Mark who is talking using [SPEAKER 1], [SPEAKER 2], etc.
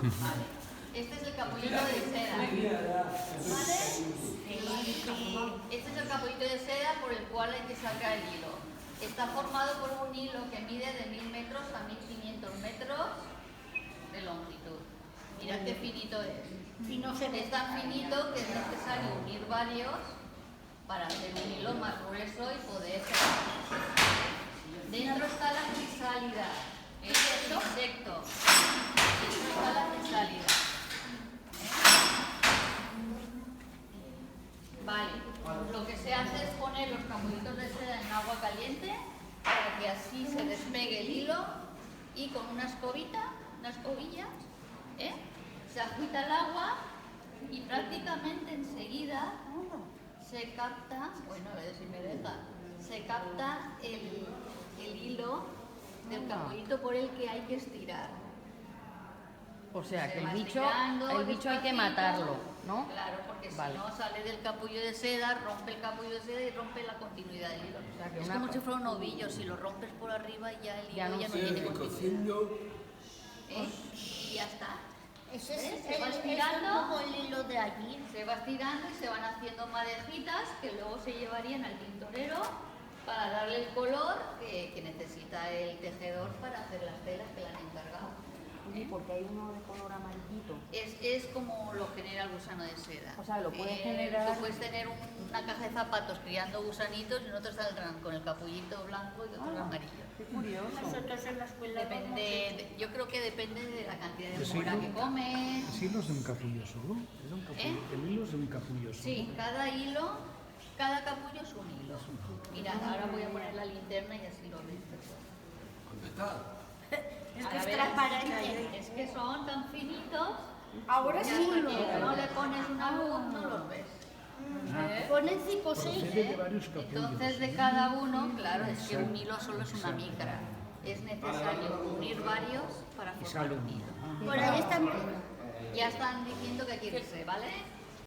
[SPEAKER 1] Vale. Este es el capullito de seda. ¿Vale? Este es el capullito de seda por el cual hay que sacar el hilo. Está formado por un hilo que mide de 1000 metros a 1500 metros de longitud. Mirad qué finito es. Es tan finito que es necesario unir varios para hacer un hilo más grueso y poder cerrar. Dentro está la crisálida, el insecto. Dentro está la crisálida. Vale, lo que se hace es poner los capullitos de seda en agua caliente para que así se despegue el hilo y con una escobilla, se agita el agua y prácticamente enseguida se capta, bueno, a ver si me deja, se capta el hilo del capullito por el que hay que estirar.
[SPEAKER 2] O sea, que el bicho hay que
[SPEAKER 1] despacito,
[SPEAKER 2] matarlo, ¿no?
[SPEAKER 1] Claro, porque
[SPEAKER 2] Vale.
[SPEAKER 1] si no sale del capullo de seda, rompe el capullo de seda y rompe la continuidad del hilo.
[SPEAKER 2] O sea, que
[SPEAKER 1] es como si fuera un ovillo, si lo rompes por arriba ya el hilo ya no tiene continuidad. Y ya está. Se va estirando,
[SPEAKER 3] como el hilo de allí.
[SPEAKER 1] se va estirando y se van haciendo madejitas que luego se llevarían al tintorero para darle el color que necesita el tejedor para hacer las telas que le han encargado.
[SPEAKER 2] Porque hay uno de color amarillito.
[SPEAKER 1] Es como lo genera el gusano de seda.
[SPEAKER 2] O sea, lo puedes generar.
[SPEAKER 1] Tú puedes tener una caja de zapatos criando gusanitos y otros saldrán con el capullito blanco y otros amarillo.
[SPEAKER 2] Qué curioso.
[SPEAKER 3] Nosotros en la escuela
[SPEAKER 1] Yo creo que depende de la cantidad de mora que comes.
[SPEAKER 4] ¿El hilo es de un capullo solo? El hilo es de un capullo solo.
[SPEAKER 1] Sí, cada capullo es un hilo. Mirad, ahora voy a poner la linterna y así lo ves.
[SPEAKER 5] ¿Dónde está?
[SPEAKER 3] es que
[SPEAKER 1] Ahora
[SPEAKER 3] es
[SPEAKER 1] verás.
[SPEAKER 3] transparente.
[SPEAKER 1] Es que son tan finitos.
[SPEAKER 3] Ahora
[SPEAKER 1] que
[SPEAKER 3] sí
[SPEAKER 1] hasta
[SPEAKER 3] lo
[SPEAKER 1] que no le pones una luz no los ves.
[SPEAKER 3] Ponen 5 o 6.
[SPEAKER 4] Procede de varios capullos.
[SPEAKER 1] Entonces de cada uno, claro, es que un hilo solo es una micra. Es necesario unir varios para formar un hilo.
[SPEAKER 3] Por ahí están.
[SPEAKER 1] Ya están diciendo que quiere irse, ¿vale?